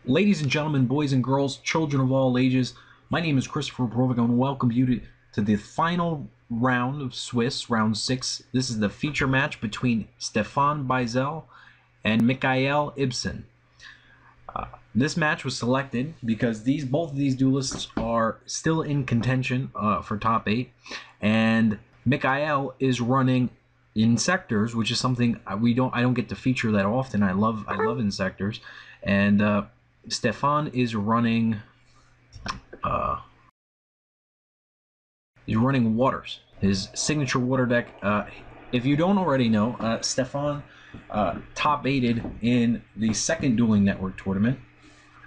Ladies and gentlemen, boys and girls, children of all ages, my name is Kristopher Perovic. I want to welcome you to the final round of Swiss, round 6. This is the feature match between Steffon Bizzel and Mikael Ibsen. This match was selected because both of these duelists are still in contention for top 8, and Mikael is running Inzektors, which is something I don't get to feature that often. I love Inzektors, and Steffon is running Waters, his signature water deck. If you don't already know, Steffon top 8'd in the second Dueling Network tournament.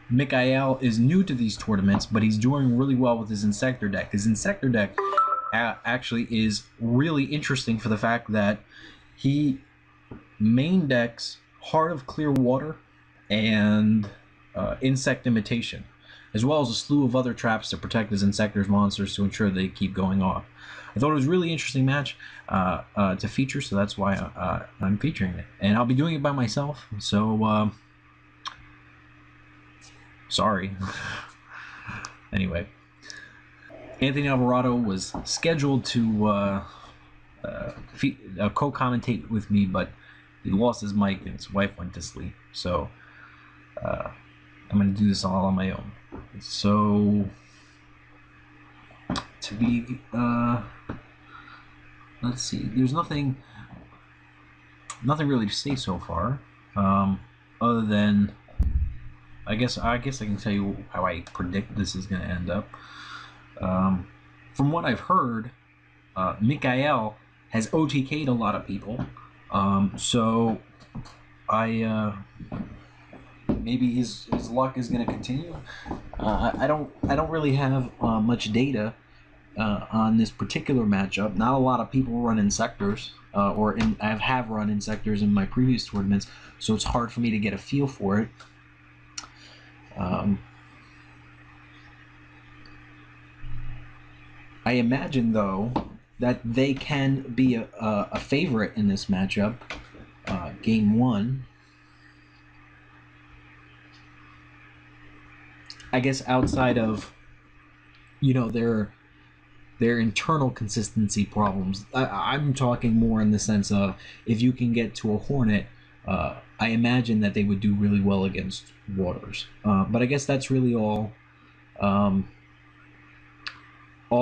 Mikael is new to these tournaments, but he's doing really well with his Inzektor deck. His Inzektor deck actually is really interesting for the fact that he main decks Heart of Clear Water and Insect Imitation, as well as a slew of other traps to protect his Inzektors monsters to ensure they keep going off. I thought it was a really interesting match to feature, so that's why I'm featuring it. And I'll be doing it by myself, so sorry. Anyway, Anthony Alvarado was scheduled to co-commentate with me, but he lost his mic and his wife went to sleep. So I'm going to do this all on my own. So to be, let's see. There's nothing really to say so far, other than I guess I can tell you how I predict this is going to end up. From what I've heard, Mikael has OTK'd a lot of people, so maybe his luck is going to continue. I don't really have much data on this particular matchup. Not a lot of people run Inzektors, I have run Inzektors in my previous tournaments, so it's hard for me to get a feel for it. I imagine, though, that they can be a favorite in this matchup. Game 1. I guess outside of, their internal consistency problems. I'm talking more in the sense of if you can get to a Hornet, I imagine that they would do really well against Waters. But I guess that's really all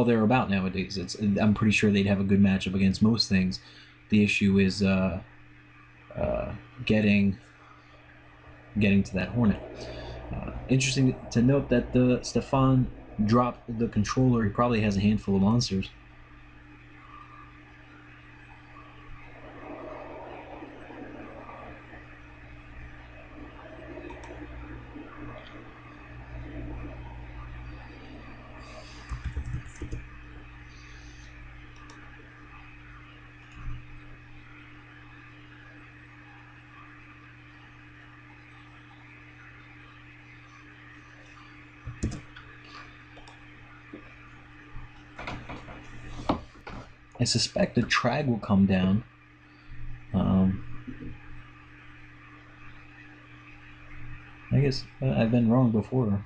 they're about nowadays. I'm pretty sure they'd have a good matchup against most things. The issue is getting to that Hornet. Interesting to note that Steffon dropped the controller. He probably has a handful of monsters. I suspect a Trag will come down. I guess I've been wrong before.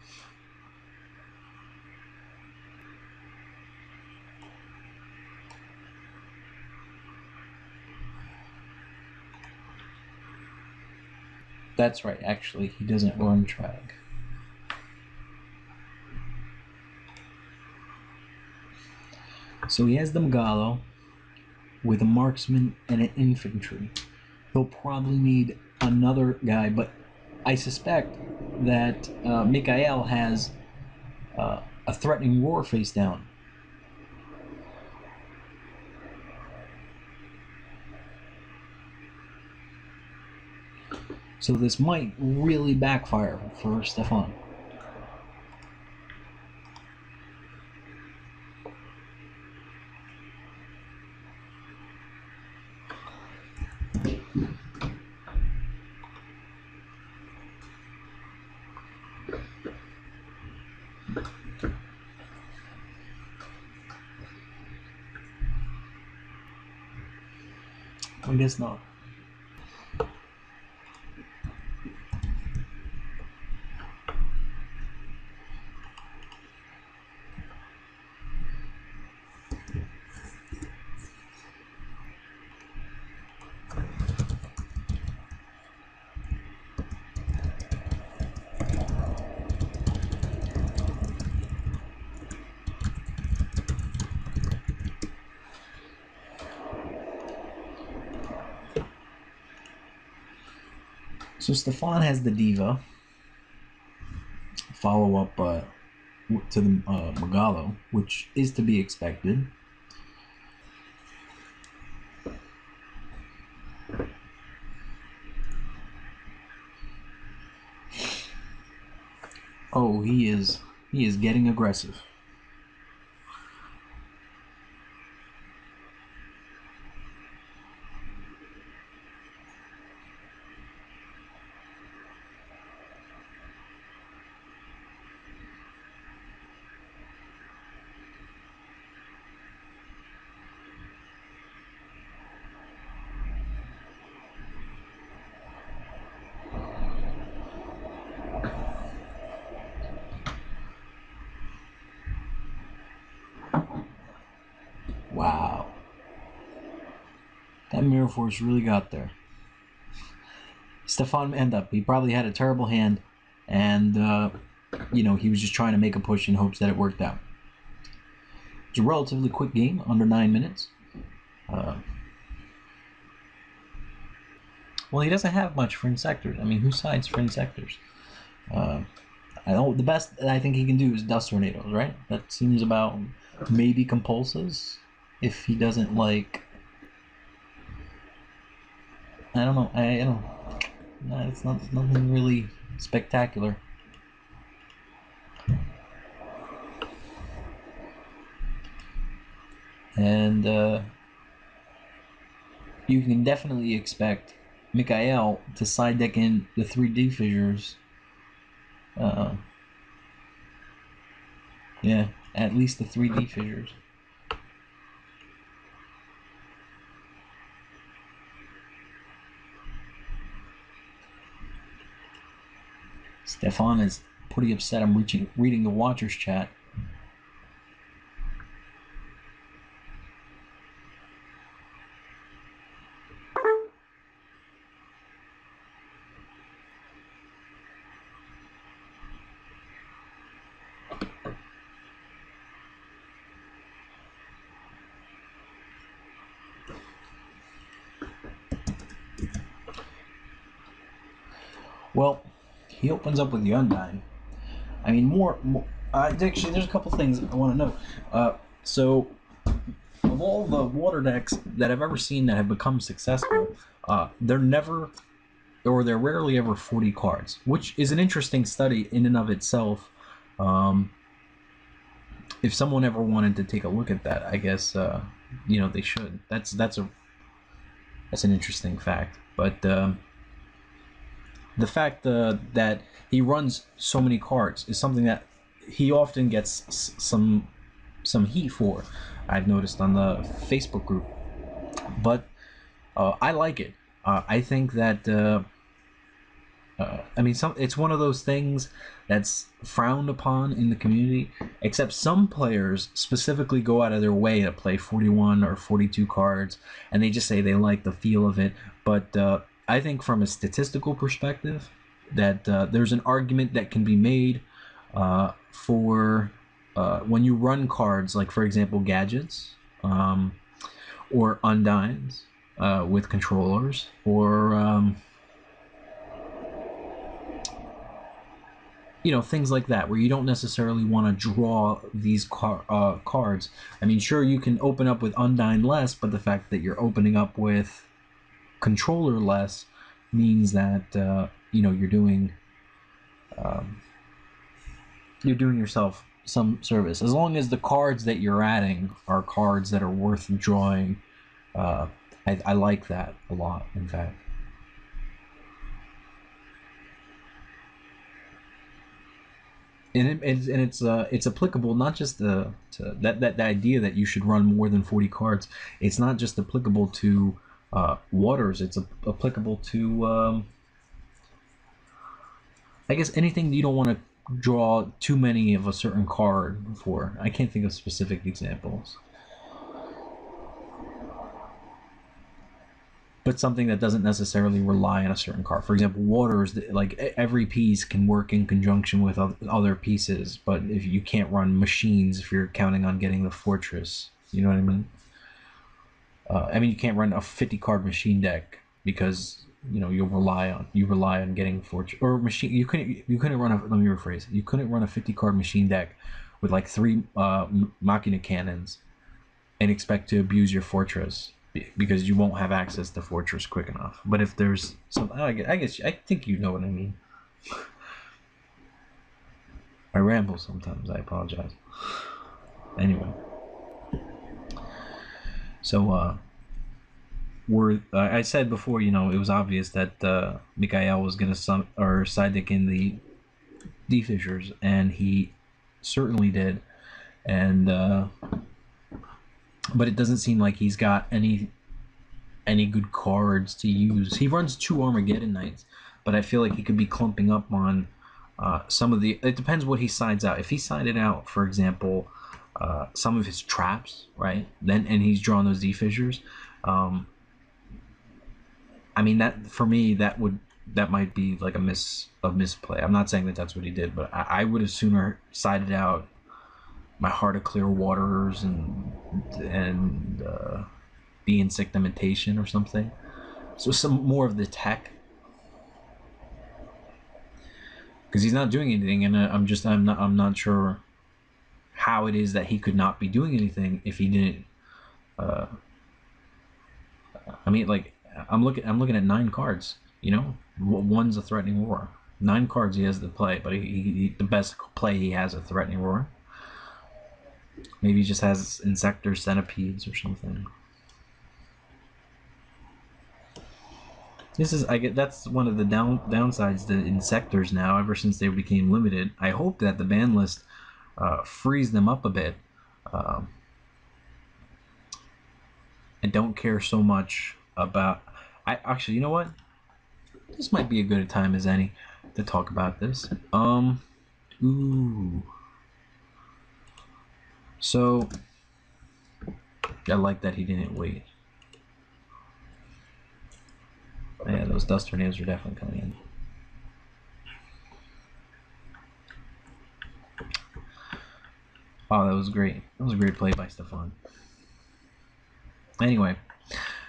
That's right, actually, he doesn't run Trag. So he has the Megalo with a marksman and an infantry. He'll probably need another guy, but I suspect that Mikael has a threatening roar face down. So this might really backfire for Steffon. I guess not. So Steffon has the Diva. Follow up to the Megalo, which is to be expected. Oh, he is getting aggressive. Wow. That Mirror Force really got there. Steffon manned up. He probably had a terrible hand, and, he was just trying to make a push in hopes that it worked out. It's a relatively quick game, under 9 minutes. Well, he doesn't have much for Inzektors. I mean, who sides for Inzektors? I know the best that I think he can do is Dust Tornadoes, right? That seems about maybe Compulses if he doesn't like. I don't know. I don't. It's nothing really spectacular. And you can definitely expect Mikael to side deck in the 3D fissures. Yeah, at least the 3D fissures. Steffon is pretty upset. I'm reading the Watchers chat. Well, he opens up with the Undying. I mean, more actually, there's a couple things I want to know. So, of all the water decks that I've ever seen that have become successful, they're rarely ever 40 cards, which is an interesting study in and of itself. If someone ever wanted to take a look at that, I guess they should. That's an interesting fact, but. The fact that he runs so many cards is something that he often gets some heat for. I've noticed on the Facebook group, but I like it. I think that it's one of those things that's frowned upon in the community. Except some players specifically go out of their way to play 41 or 42 cards, and they just say they like the feel of it. But I think from a statistical perspective that there's an argument that can be made for when you run cards like, for example, gadgets or undines with controllers, or things like that, where you don't necessarily want to draw these cards. I mean, sure, you can open up with Undine less, but the fact that you're opening up with controller less means that you're doing yourself some service, as long as the cards that you're adding are cards that are worth drawing. I like that a lot, in fact. And it's applicable not just to that idea that you should run more than 40 cards. It's not just applicable to waters. It's applicable to I guess anything you don't want to draw too many of a certain card for. I can't think of specific examples, but something that doesn't necessarily rely on a certain card. For example, waters, like every piece can work in conjunction with other pieces, but if you can't run machines if you're counting on getting the fortress, you know what I mean? You can't run a 50 card machine deck because you'll rely on getting fortune or machine. You couldn't run a, let me rephrase. You couldn't run a 50 card machine deck with like 3 Machina cannons and expect to abuse your fortress because you won't have access to fortress quick enough. But if there's some, I think you know what I mean. I ramble sometimes. I apologize. Anyway, so I said before, it was obvious that Mikael was gonna side deck in the D Fissures, and he certainly did. And but it doesn't seem like he's got any good cards to use. He runs 2 Armageddon Knights, but I feel like he could be clumping up on some of the. It depends what he sides out. If he sided out, for example, some of his traps, right? And he's drawn those D Fissures. I mean, that for me, that might be like a misplay. I'm not saying that that's what he did, but I would have sooner sided out my Heart of Clear Waters and the Insect Imitation or something. So some more of the tech, because he's not doing anything, and I'm not sure how it is that he could not be doing anything if he didn't. I mean, like. I'm looking at 9 cards. One's a Threatening Roar. 9 cards he has to play, but the best play he has a Threatening Roar. Maybe he just has Inzektors, Centipedes, or something. That's one of the downsides to Inzektors now. Ever since they became limited, I hope that the ban list frees them up a bit. I don't care so much about. Actually, you know what? This might be a good time as any to talk about this. So I like that he didn't wait. Yeah, those Dust Tornadoes are definitely coming in. Oh, that was great. That was a great play by Steffon. Anyway,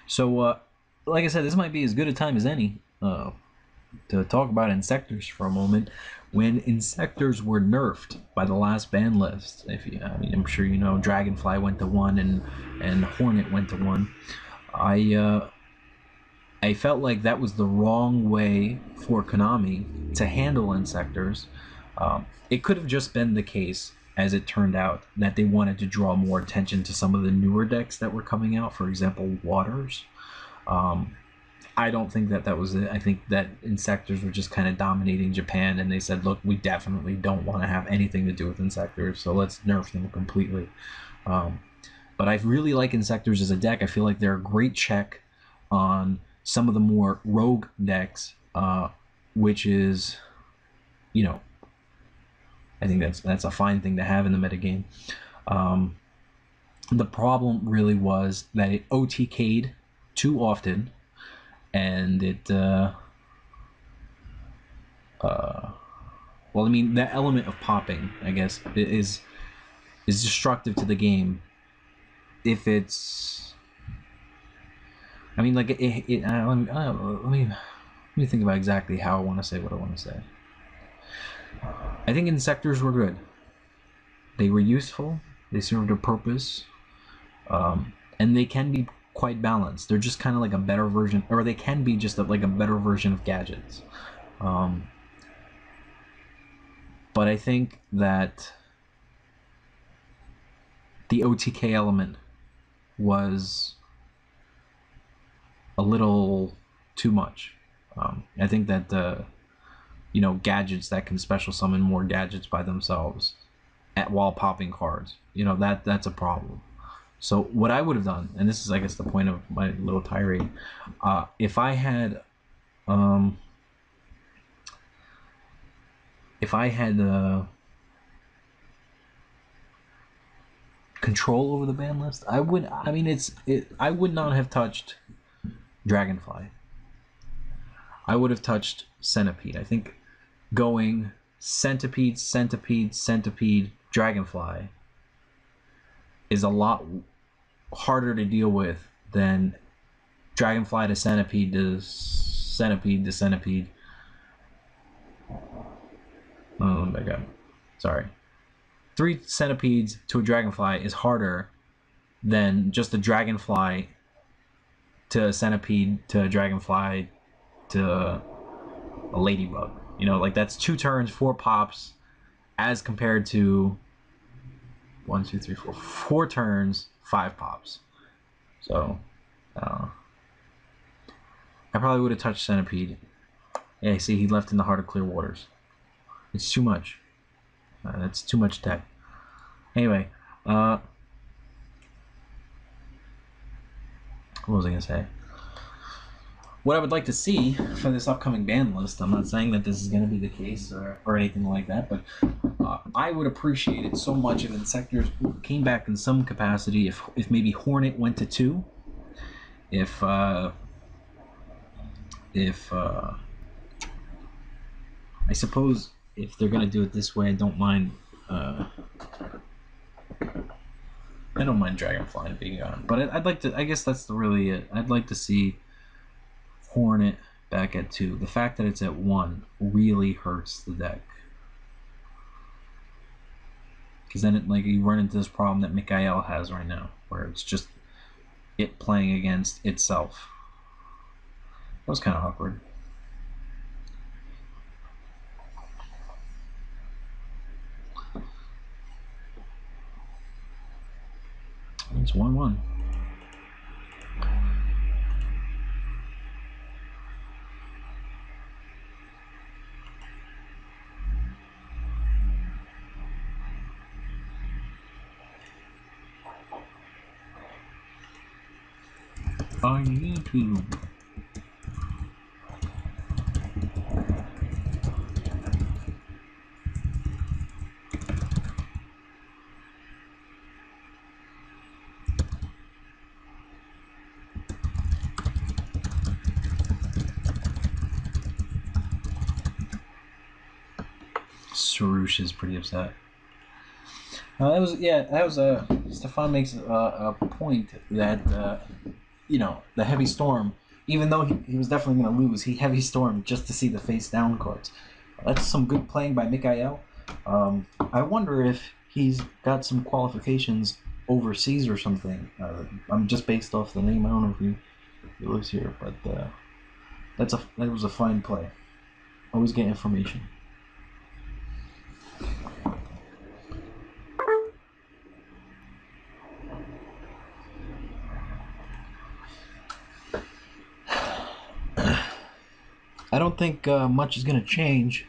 so like I said, this might be as good a time as any to talk about Inzektors for a moment. When Inzektors were nerfed by the last ban list, I'm sure you know, Dragonfly went to 1 and Hornet went to 1. I felt like that was the wrong way for Konami to handle Inzektors. It could have just been the case, as it turned out, that they wanted to draw more attention to some of the newer decks that were coming out, for example, Waters. I don't think that was it. I think that Inzektors were just kind of dominating Japan, and they said, look, we definitely don't want to have anything to do with Inzektors, so let's nerf them completely. But I really like Inzektors as a deck. I feel like they're a great check on some of the more rogue decks, which is, I think that's a fine thing to have in the metagame. The problem really was that it OTK'd too often, and it well, I mean, that element of popping, I guess, is destructive to the game if it's, I mean, like, let me think about exactly how I want to say what I want to say. I think Inzektors were good. They were useful. They served a purpose. And they can be quite balanced. They're just kind of like a better version, or they can be just like a better version of gadgets. But I think that the OTK element was a little too much. I think that gadgets that can special summon more gadgets by themselves while popping cards, that's a problem. So what I would have done, and this is, I guess, the point of my little tirade, if I had control over the ban list, I would not have touched Dragonfly. I would have touched Centipede. I think going Centipede, Centipede, Centipede, Dragonfly is a lot harder to deal with than Dragonfly to Centipede to centipede to centipede. Oh my god. Sorry. 3 centipedes to a dragonfly is harder than just a dragonfly to a centipede to a dragonfly to a ladybug. You know, like that's 2 turns, 4 pops, as compared to 1, 2, 3, 4, 4 turns, 5 pops. So, I probably would have touched centipede. Yeah, see, he left in the heart of clear waters. It's too much. That's too much tech. Anyway, what was I gonna say? What I would like to see for this upcoming ban list, I'm not saying that this is going to be the case or anything like that, but I would appreciate it so much if Inzektors came back in some capacity, if maybe Hornet went to 2, if I suppose if they're going to do it this way, I don't mind Dragonfly being on, but I'd like to, I guess that's really it. I'd like to see Hornet back at 2. The fact that it's at 1 really hurts the deck. Because then you run into this problem that Mikael has right now, where it's just it playing against itself. That was kind of awkward. It's 1-1. On YouTube. Sarush is pretty upset. That was Steffon makes a point that you know, the heavy storm, even though he was definitely going to lose, he heavy stormed just to see the face down cards. That's some good playing by Mikael. I wonder if he's got some qualifications overseas or something. I'm just based off the name. I don't know if he lives here, but that was a fine play. Always get information. I don't think much is going to change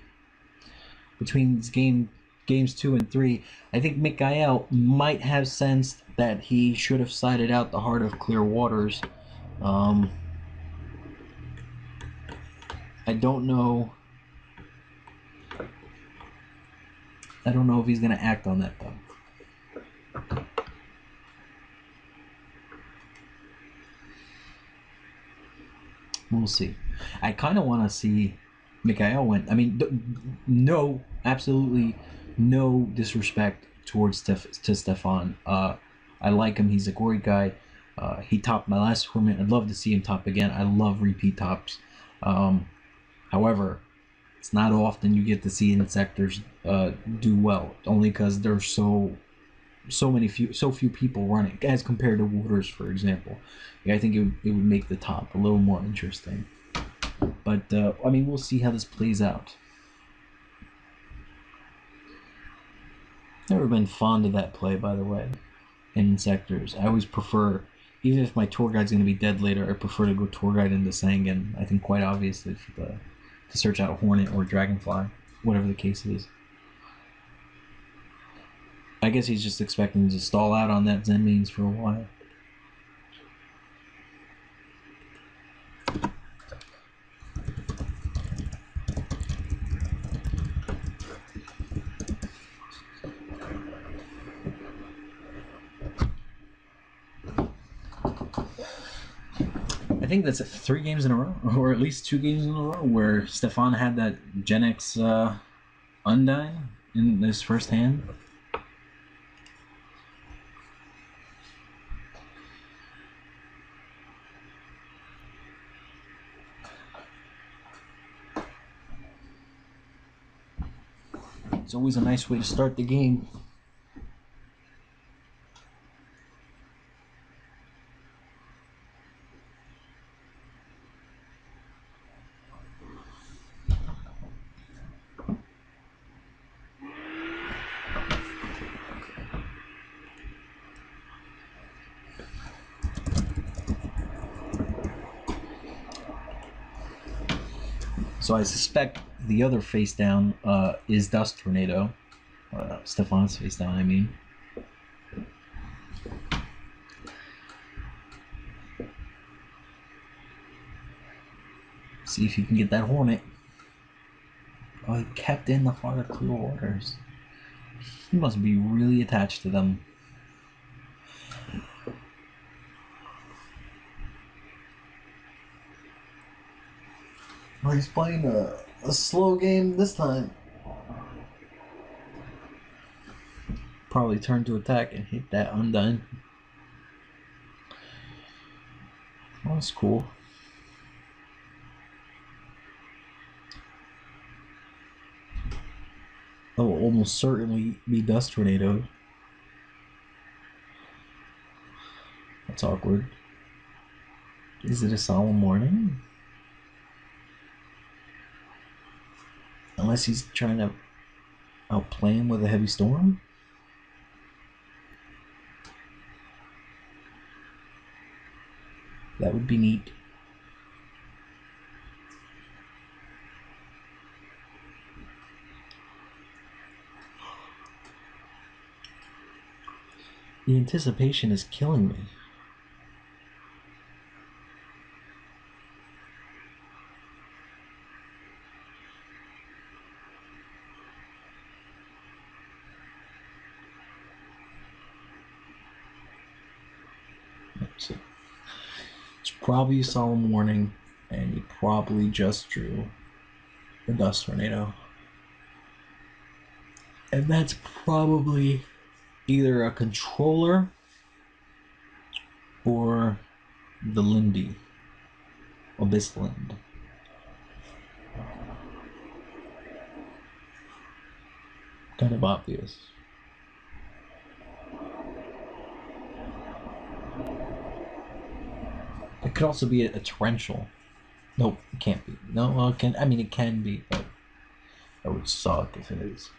between these games 2 and 3. I think Mikael might have sensed that he should have sided out the heart of clear waters. I don't know if he's going to act on that, though. We'll see. I kind of want to see Mikael win. I mean, absolutely no disrespect towards Steffon. I like him. He's a great guy. He topped my last tournament. I'd love to see him top again. I love repeat tops. However, it's not often you get to see Inzektors do well, only because there's so few people running as compared to Waters, for example. I think it would make the top a little more interesting. But I mean, we'll see how this plays out. Never been fond of that play, by the way, in Inzektors. I always prefer, even if my tour guide's going to be dead later, I prefer to go tour guide into Sangan. I think quite obviously to search out Hornet or Dragonfly, whatever the case is. I guess he's just expecting to stall out on that Zen means for a while. I think that's 3 games in a row, or at least 2 games in a row, where Steffon had that Gen X Undyne in his first hand. It's always a nice way to start the game. So I suspect the other face down is Dust Tornado. Steffon's face down, I mean. See if you can get that Hornet. Oh, he kept in the Heart of Clear Waters. He must be really attached to them. Oh, he's playing a slow game this time. Probably turn to attack and hit that Undone. Oh, that's cool. That will almost certainly be Dust Tornado. That's awkward. Is it a Solemn Warning? Unless he's trying to outplay him with a Heavy Storm? That would be neat. The anticipation is killing me. It's probably a Solemn Warning, and he probably just drew the Dust Tornado. And that's probably either a controller or the Lindy, Abyssland. Kind of obvious. It could also be a torrential. Nope, it can't be. No, well, it can. I mean, it can be, but I would suck if it is.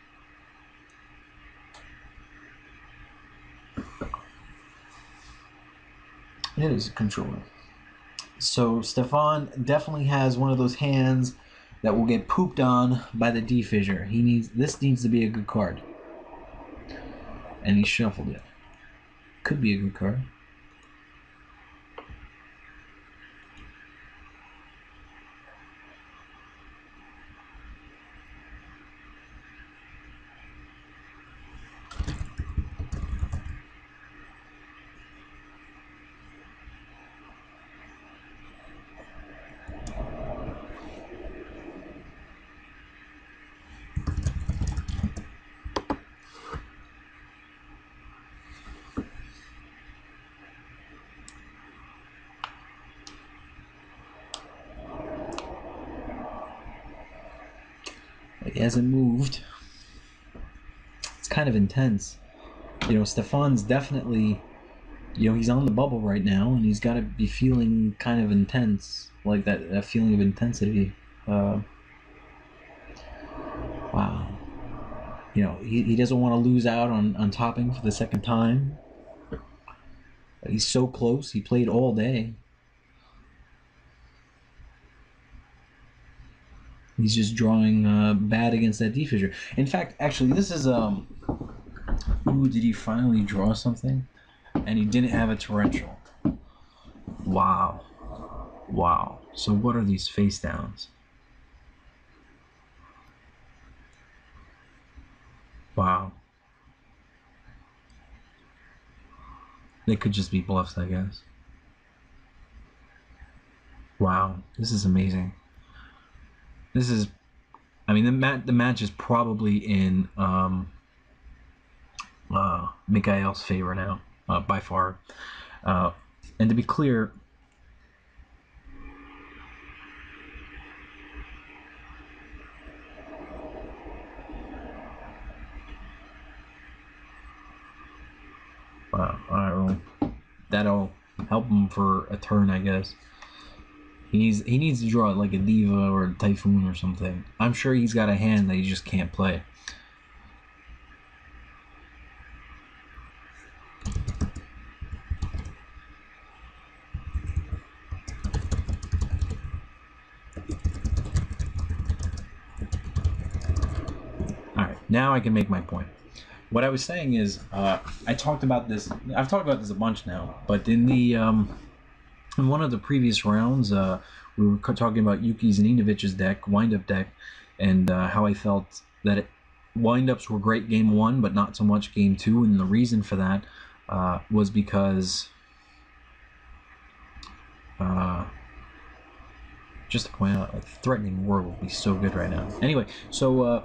It is a controller. So Steffon definitely has one of those hands that will get pooped on by the D-Fissure. This needs to be a good card. And he shuffled it. Could be a good card. He hasn't moved. It's kind of intense. You know, Steffon's definitely, you know, he's on the bubble right now, and he's got to be feeling kind of intense, like that feeling of intensity. Wow. You know, he doesn't want to lose out on topping for the second time. He's so close. He played all day. He's just drawing bad against that D-Fissure. In fact, actually, this is ooh, did he finally draw something? And he didn't have a torrential. Wow. Wow. So what are these face downs? Wow. They could just be bluffs, I guess. Wow. This is amazing. This is, I mean, the match is probably in Mikael's favor now, by far. And to be clear, Alright, well, that'll help him for a turn, I guess. He needs to draw like a Diva or a Typhoon or something. I'm sure he's got a hand that he just can't play. Alright, now I can make my point. What I was saying is, I've talked about this a bunch now, but in in one of the previous rounds, we were talking about Yuki's and Inovic's deck, wind-up deck, and how I felt that wind-ups were great game 1, but not so much game 2, and the reason for that was because, just to point out, like, Threatening War would be so good right now. Anyway, so,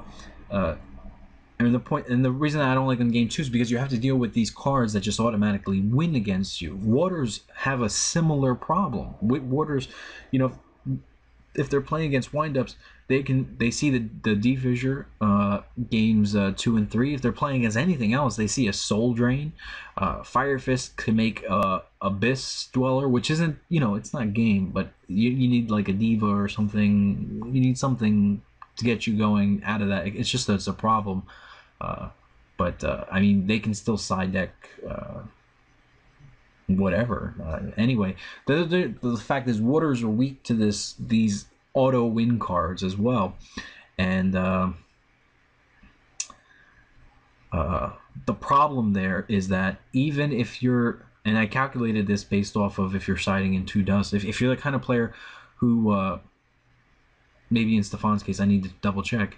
and the reason I don't like them game 2 is because you have to deal with these cards that just automatically win against you. Waters have a similar problem. With Waters, you know, if they're playing against windups, they see the D-Fissure games 2 and 3. If they're playing against anything else, they see a Soul Drain. Fire Fist can make Abyss Dweller, which isn't, you know, it's not game, but you need like a Diva or something. You need something to get you going out of that. It's just that it's a problem. But I mean, they can still side deck whatever. Anyway, the fact is, Waters are weak to these auto win cards as well, and the problem there is that even if you're, and I calculated this based off of if you're siding in 2 dust, if you're the kind of player who maybe in Steffon's case, I need to double check.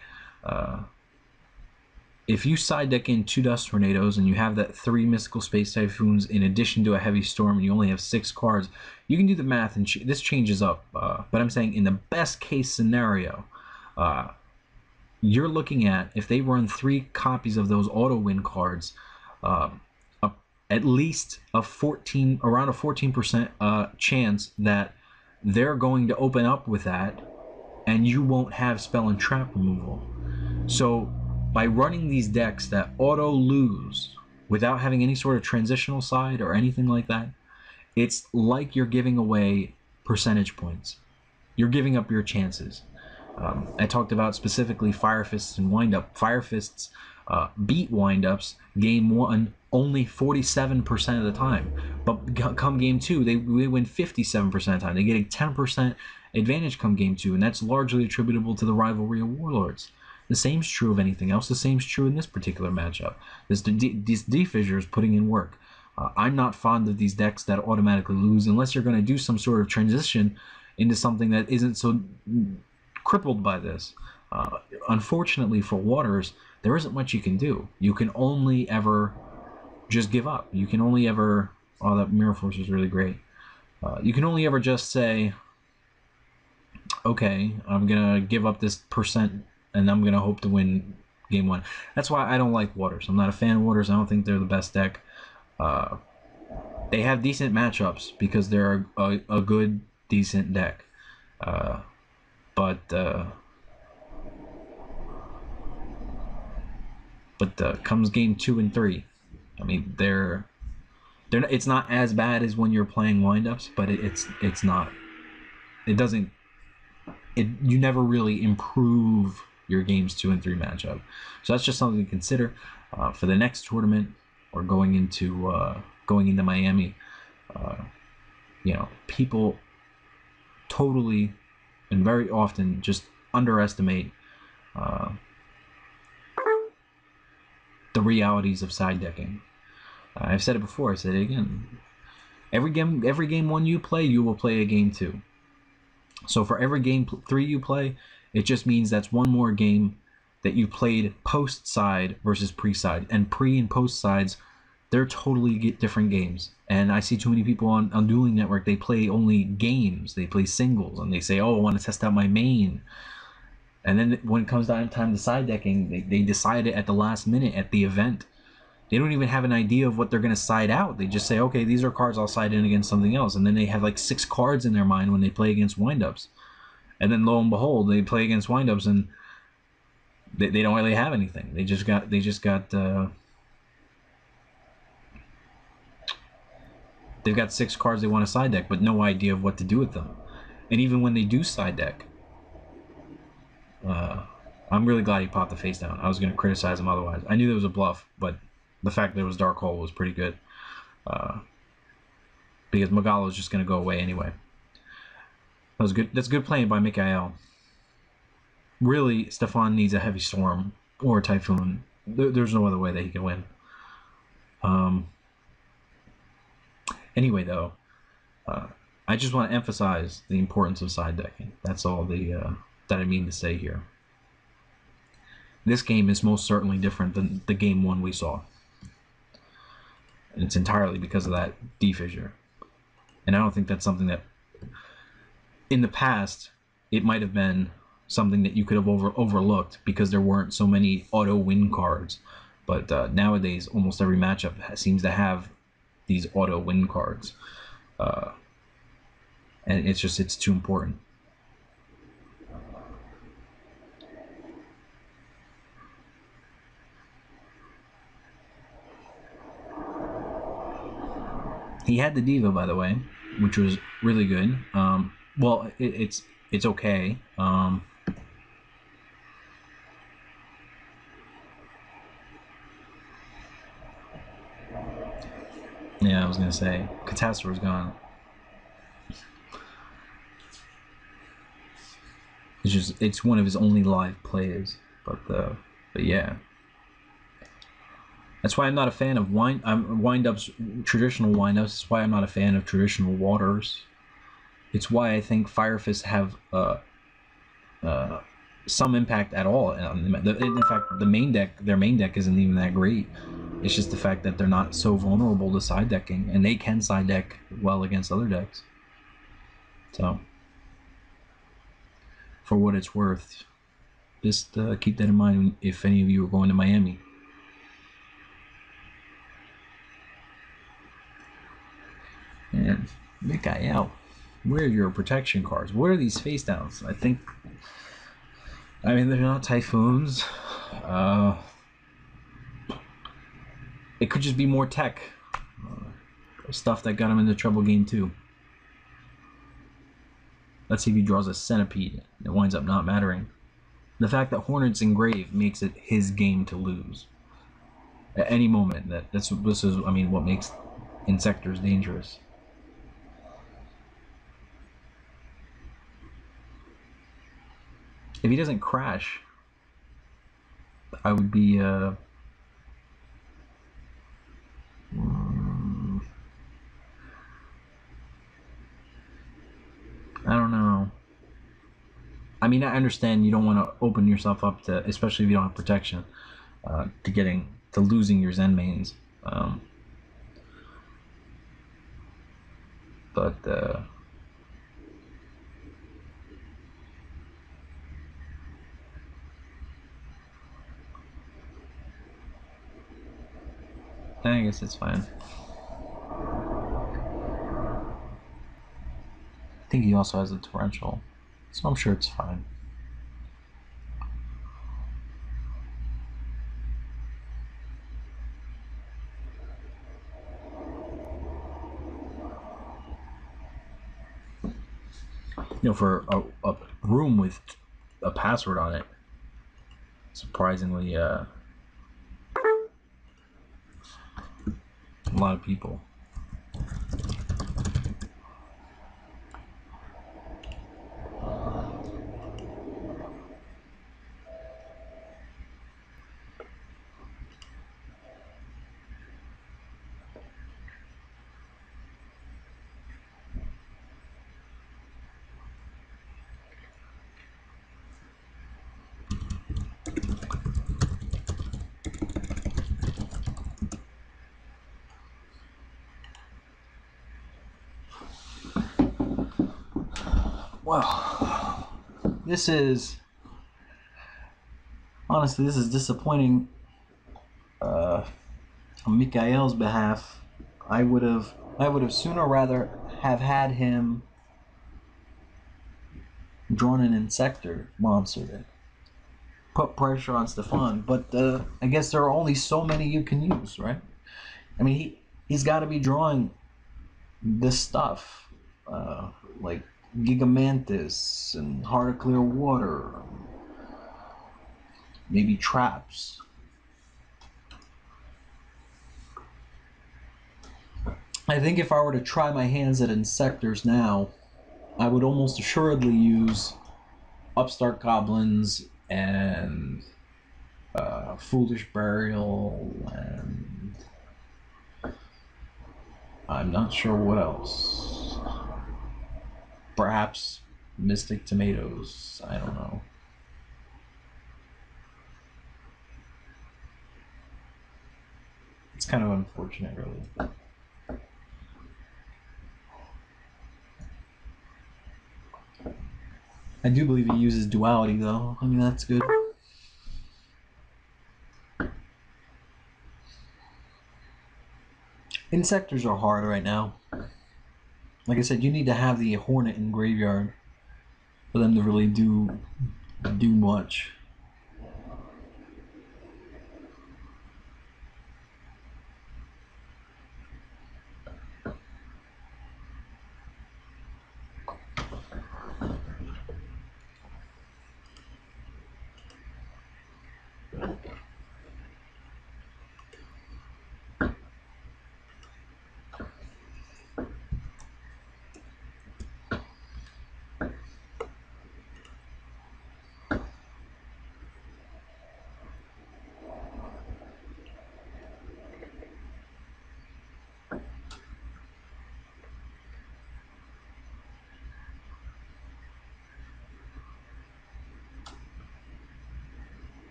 If you side deck in 2 Dust Tornadoes and you have that 3 Mystical Space Typhoons in addition to a Heavy Storm and you only have 6 cards, you can do the math and this changes up. But I'm saying in the best case scenario, you're looking at, if they run 3 copies of those auto win cards, at least around a 14% chance that they're going to open up with that and you won't have spell and trap removal. So by running these decks that auto lose without having any sort of transitional side or anything like that, it's like you're giving away percentage points. You're giving up your chances. I talked about specifically Fire Fists and Windup. Fire Fists beat Windups game 1 only 47% of the time, but come game 2 they win 57% of the time. They get a 10% advantage come game 2, and that's largely attributable to the rivalry of Warlords. The same's true of anything else. The same's true in this particular matchup. This D-Fissure is putting in work. I'm not fond of these decks that automatically lose unless you're going to do some sort of transition into something that isn't so crippled by this. Unfortunately for Waters, there isn't much you can do. You can only ever just give up. You can only ever... Oh, that Mirror Force is really great. You can only ever just say, okay, I'm going to give up this percent and I'm going to hope to win game 1. That's why I don't like Waters. I'm not a fan of Waters. I don't think they're the best deck. They have decent matchups because they're a good, decent deck. But comes game 2 and 3, I mean, they're not, it's not as bad as when you're playing windups, but it's not. It doesn't. You never really improve your games 2 and 3 matchup. So that's just something to consider for the next tournament or going into Miami. You know, people totally and very often just underestimate the realities of side decking. I've said it before. I said it again. Every game 1 you play, you will play a game 2. So for every game 3 you play, it just means that's one more game that you played post side versus pre side. And pre and post sides, they're totally different games. And I see too many people on Dueling Network, they play only games. They play singles and they say, oh, I want to test out my main. And then when it comes time to side decking, they decide it at the last minute at the event. They don't even have an idea of what they're going to side out. They just say, okay, these are cards I'll side in against something else. And then they have like 6 cards in their mind when they play against windups. And then lo and behold, they play against windups and they don't really have anything. They just got They've got 6 cards they want to side deck, but no idea of what to do with them. And even when they do side deck, I'm really glad he popped the face down. I was going to criticize him otherwise. I knew there was a bluff, but the fact that it was Dark Hole was pretty good. Because Magala was just going to go away anyway. That was good. That's good playing by Mikael. Really, Steffon needs a Heavy Storm or a Typhoon. There's no other way that he can win. Anyway, though, I just want to emphasize the importance of side decking. That's all that I mean to say here. This game is most certainly different than the game 1 we saw. And it's entirely because of that D-fissure. And I don't think that's something that, in the past, it might have been something that you could have overlooked because there weren't so many auto-win cards. But nowadays, almost every matchup seems to have these auto-win cards. And it's too important. He had the Diva, by the way, which was really good. Well, it's okay. Yeah, I was gonna say Kristopher's gone. It's one of his only live plays, but yeah. That's why I'm not a fan of wind-ups, traditional wind-ups. That's why I'm not a fan of traditional waters. It's why I think Fire Fists have some impact at all. In fact, their main deck isn't even that great. It's just the fact that they're not so vulnerable to side decking, and they can side deck well against other decks. So, for what it's worth, just keep that in mind if any of you are going to Miami. And Mikael, where are your protection cards? What are these face downs? I mean, they're not Typhoons. It could just be more tech. Stuff that got him into trouble game 2. Let's see if he draws a Centipede. It winds up not mattering. The fact that Hornet's engraved makes it his game to lose. At any moment, this is what makes Inzektors dangerous. If he doesn't crash, I would be I don't know. I mean, I understand you don't want to open yourself up to, especially if you don't have protection, to losing your Zen mains. But I guess it's fine. I think he also has a torrential, so I'm sure it's fine. You know, for a room with a password on it, surprisingly, a lot of people. Well, honestly, this is disappointing on Mikael's behalf. I would have sooner rather have had him drawn an Inzektor monster to put pressure on Steffon, but I guess there are only so many you can use, right? I mean, he's got to be drawing this stuff, like Gigamantis and Heart of Clear Water, maybe traps. I think if I were to try my hands at Inzektors now, I would almost assuredly use Upstart Goblins and Foolish Burial, and I'm not sure what else. Perhaps Mystic Tomatoes, I don't know. It's kind of unfortunate, really. I do believe he uses duality, though. I mean, that's good. Inzektors are hard right now. Like I said, you need to have the Hornet in graveyard for them to really do much.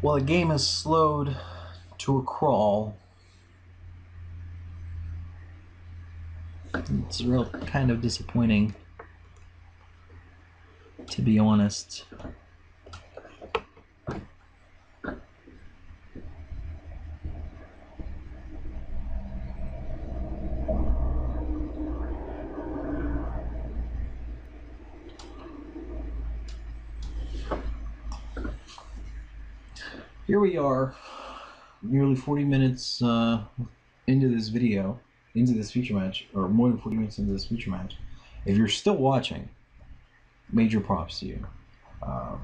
Well, the game has slowed to a crawl. It's real kind of disappointing, to be honest. Here we are, nearly 40 minutes into this video, into this feature match, or more than 40 minutes into this feature match. If you're still watching, major props to you. I'll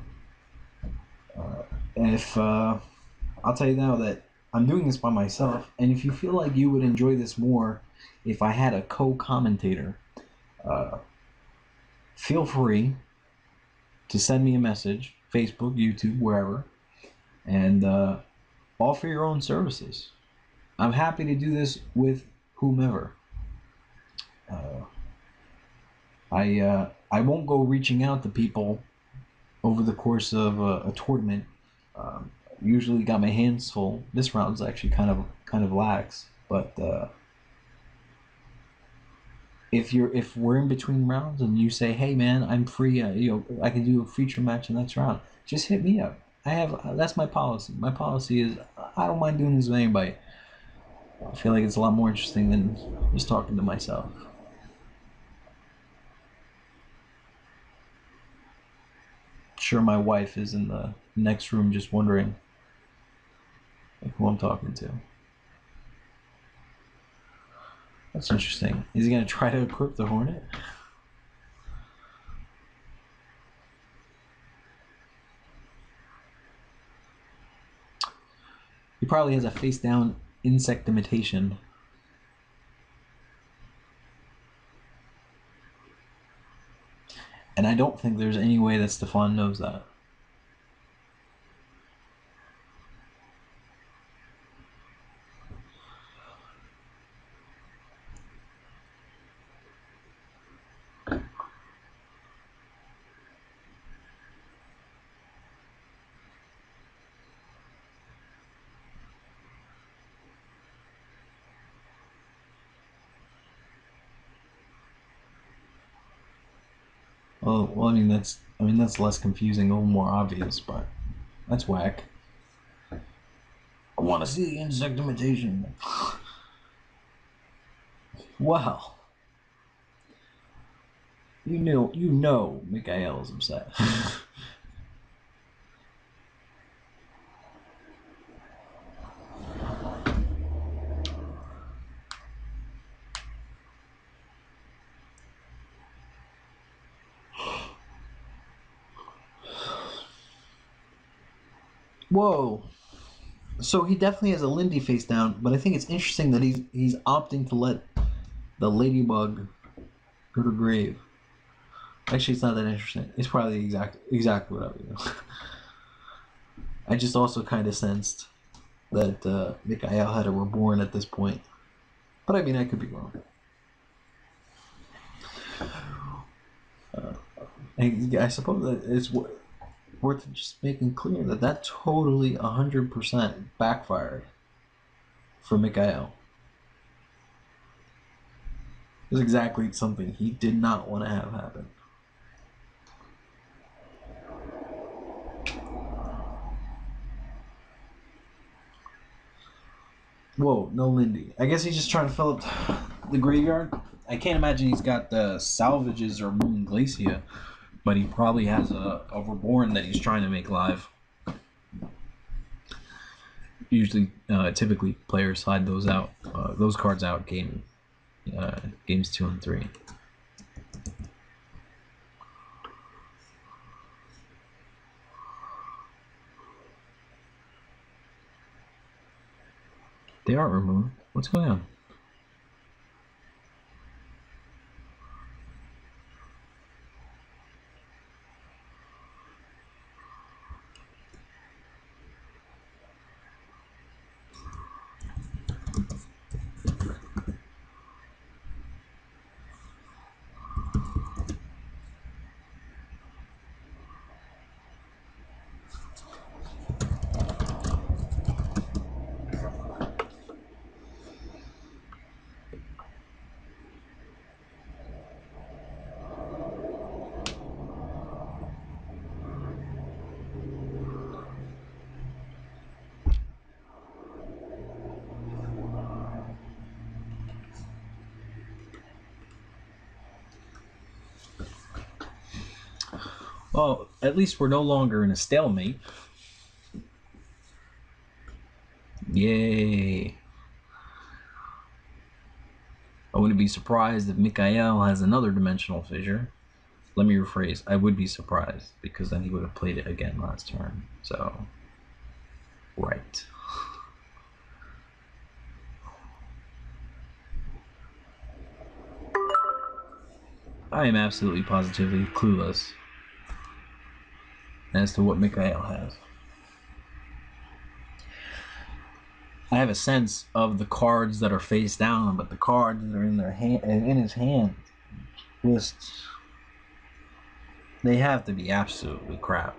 tell you now that I'm doing this by myself, and if you feel like you would enjoy this more if I had a co-commentator, feel free to send me a message, Facebook, YouTube, wherever, and offer your own services. I'm happy to do this with whomever. I won't go reaching out to people over the course of a tournament. Usually got my hands full. This round's actually kind of lax, but if we're in between rounds and you say, hey man, I'm free, I can do a feature match in the next round, just hit me up. That's my policy. My policy is I don't mind doing this with anybody. I feel like it's a lot more interesting than just talking to myself. Sure, my wife is in the next room just wondering who I'm talking to. That's interesting. Is he going to try to equip the Hornet? He probably has a face-down insect imitation. And I don't think there's any way that Steffon knows that. Well, I mean that's less confusing, a little more obvious, but That's whack. I want to see the insect imitation. Well, you know, Mikael's upset. Whoa. So he definitely has a Lindy face down, but I think it's interesting that he's opting to let the ladybug go to grave. Actually, it's not that interesting. It's probably exactly what I would do. I just also kind of sensed that Mikael had a reborn at this point, but I mean I could be wrong. I suppose that it's worth just making clear that totally 100% backfired for Mikael. It was exactly something he did not want to have happen. Whoa, no Lindy. I guess he's just trying to fill up the graveyard. I can't imagine he's got the salvages or Moon Glacia, but he probably has a reborn that he's trying to make live. Usually, typically, players slide those cards out games 2 and 3. They aren't removed. What's going on? Well, at least we're no longer in a stalemate. Yay. I wouldn't be surprised if Mikael has another dimensional fissure. Let me rephrase. I would be surprised, because then he would have played it again last turn. So, right. I am absolutely positively clueless as to what Mikael has. I have a sense of the cards that are face down, but the cards that are in his hand, just they have to be absolutely crap.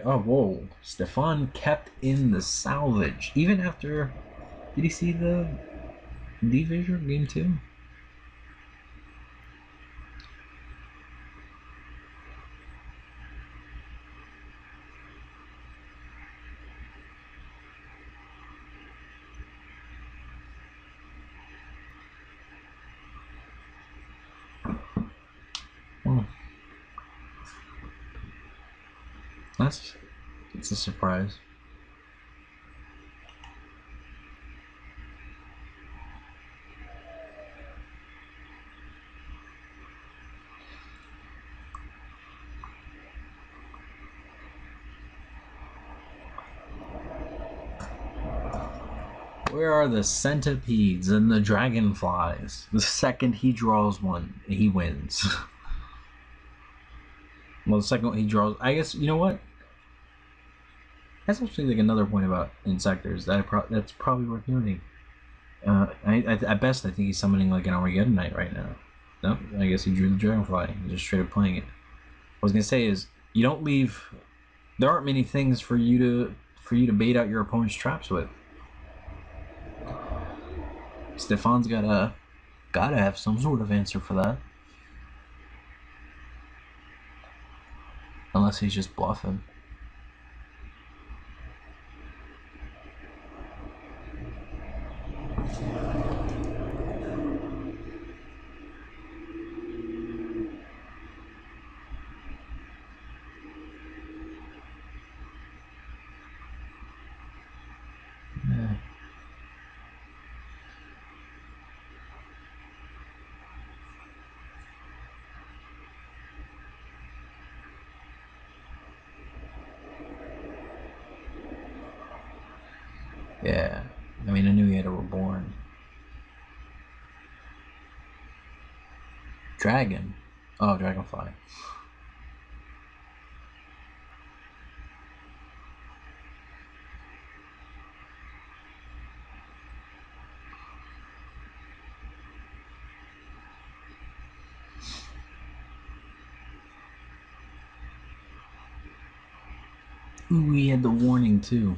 Oh, whoa. Steffon kept in the salvage. Even after... Did he see the D-Fissure game 2? Oh. It's a surprise. Where are the centipedes and the dragonflies? The second he draws one, he wins. Well, the second one he draws... I guess, you know what? That's actually like another point about Inzektors that's probably worth noting. At best, I think he's summoning like an Armageddon Knight right now. No, I guess he drew the Dragonfly. He's just straight up playing it. What I was gonna say is, you don't leave... There aren't many things for you to bait out your opponent's traps with. Steffon's gotta have some sort of answer for that. Unless he's just bluffing. Yeah, I mean, I knew he had a reborn. Dragon? Oh, dragonfly. Ooh, he had the warning too.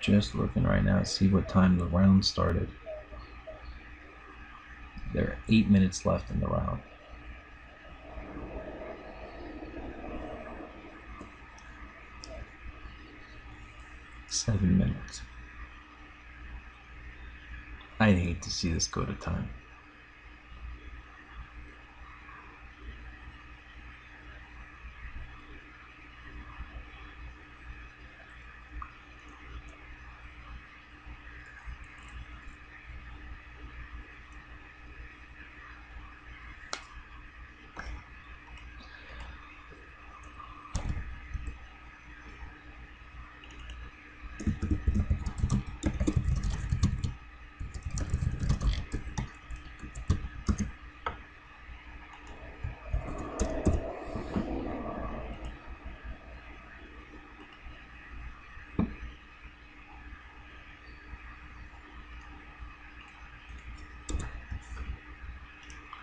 Just looking right now to see what time the round started. There are 8 minutes left in the round. Seven minutes. I'd hate to see this go to time.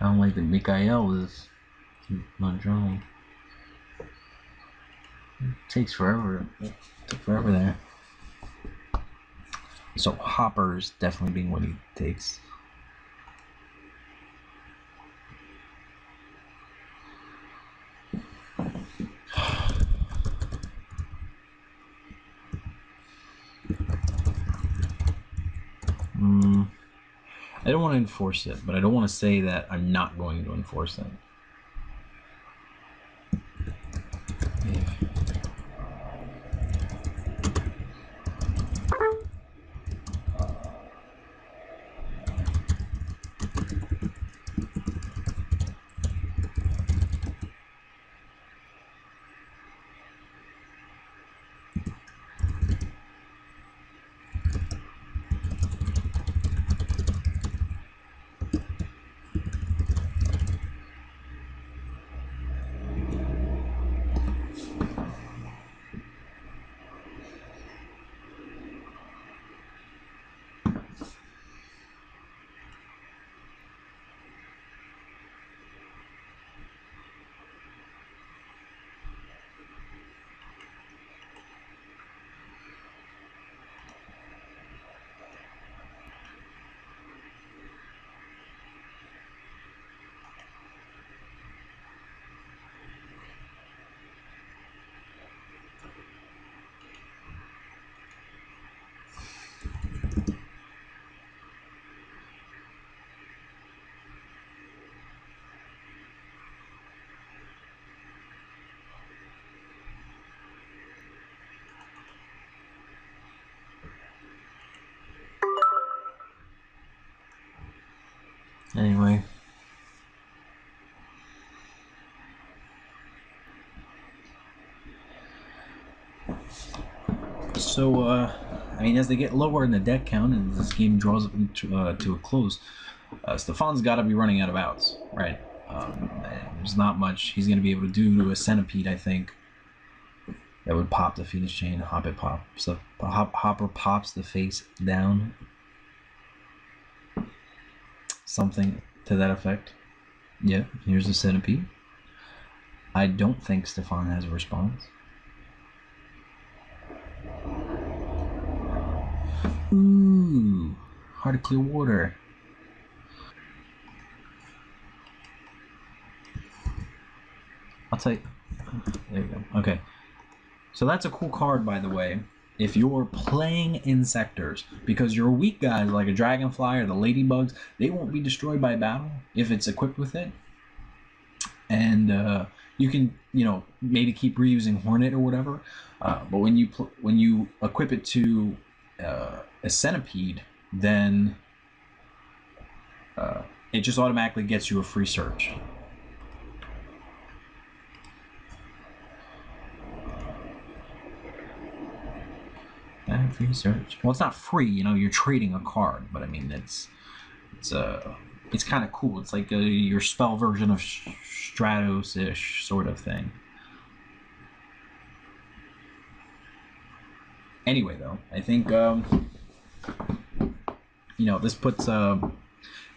I don't like that Mikael is not drawing. It takes forever. It took forever there. So Hopper's definitely being what he takes. I don't want to enforce it, but I don't want to say that I'm not going to enforce it. Anyway. So, I mean, as they get lower in the deck count and this game draws to a close, Steffon's got to be running out of outs, right? There's not much he's going to be able to do to a centipede, I think. That would pop the Phoenix Chain, Hopper pops the face down. Something to that effect. Yeah, here's the centipede. I don't think Steffon has a response. Ooh, Heart of Clear Water. I'll tell you. There you go. Okay. So that's a cool card, by the way, if you're playing Inzektors, because your weak guys like a Dragonfly or the Ladybugs, they won't be destroyed by battle if it's equipped with it. And you can, maybe keep reusing Hornet or whatever. But when you equip it to a Centipede, then it just automatically gets you a free search. Free search. Well, it's not free, you're trading a card, but I mean it's kind of cool. It's like your spell version of Stratos-ish sort of thing. Anyway, though, I think this puts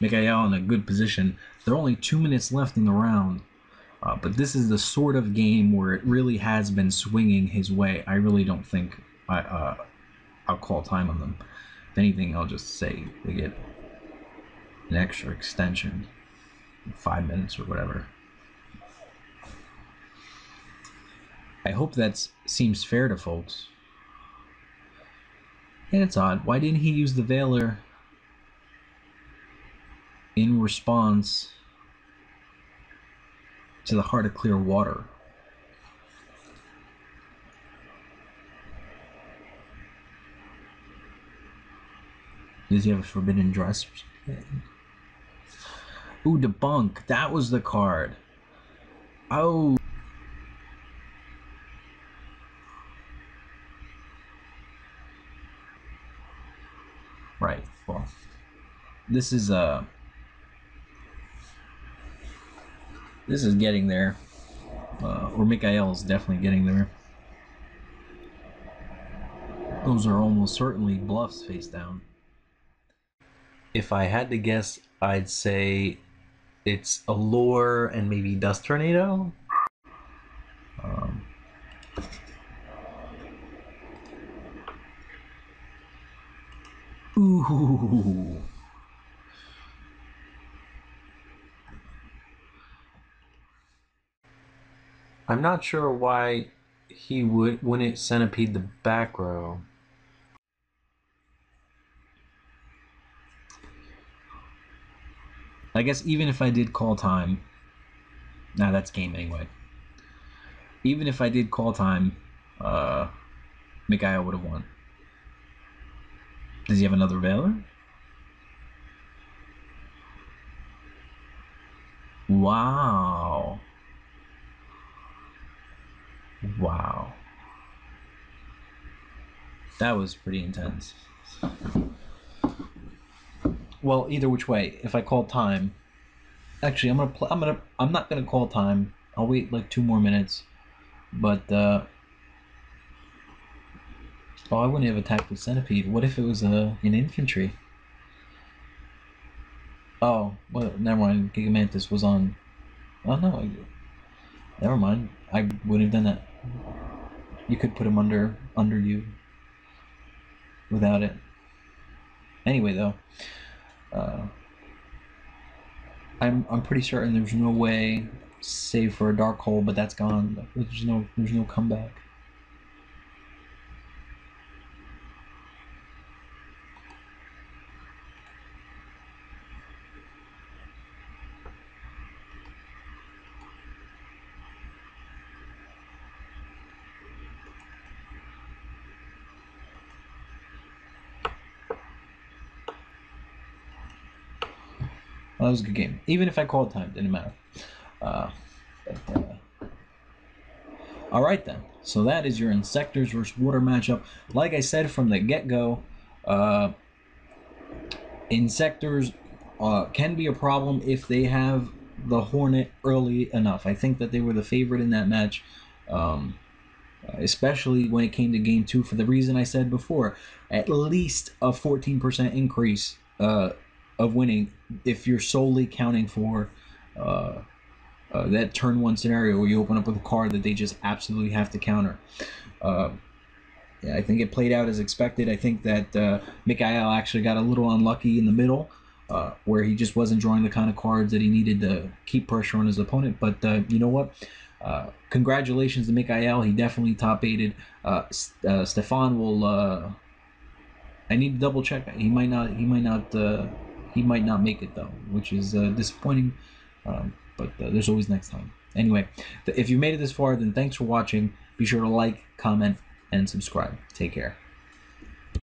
Mikael in a good position. There are only 2 minutes left in the round, but this is the sort of game where it really has been swinging his way. I really don't think I'll call time on them. If anything, I'll just say they get an extra extension, 5 minutes or whatever. I hope that seems fair to folks. And it's odd. Why didn't he use the Veiler in response to the Heart of Clear Water? Does he have a forbidden dress? Ooh, debunk. That was the card. Oh. Right. Well, this is getting there. Or Mikael's definitely getting there. Those are almost certainly bluffs face down. If I had to guess, I'd say it's Allure and maybe Dust Tornado. Ooh. I'm not sure why he wouldn't Centipede the back row. I guess even if I did call time, that's game anyway. Even if I did call time, Mikael would have won. Does he have another Veiler? Wow. Wow. That was pretty intense. Well, either which way, if I call time, actually, I'm not gonna call time. I'll wait like 2 more minutes, but I wouldn't have attacked with Centipede. What if it was an infantry? Oh, well, never mind. Gigamantis was on. Oh no, never mind. I wouldn't have done that. You could put him under you without it. Anyway, though, I'm pretty certain there's no way, save for a dark hole, but that's gone. There's no comeback. Well, that was a good game. Even if I called time, didn't matter. All right then. So that is your Inzektors versus Water matchup. Like I said from the get-go, Inzektors can be a problem if they have the Hornet early enough. I think that they were the favorite in that match, especially when it came to game 2 for the reason I said before. At least a 14% increase of winning if you're solely counting for that turn one scenario where you open up with a card that they just absolutely have to counter. Yeah, I think it played out as expected. I think that Mikael actually got a little unlucky in the middle, where he just wasn't drawing the kind of cards that he needed to keep pressure on his opponent. But you know what? Congratulations to Mikael. He definitely top aided. Steffon will. I need to double check. He might not. He might not. He might not make it though, which is disappointing. But there's always next time. Anyway, if you made it this far, then thanks for watching. Be sure to like, comment, and subscribe. Take care.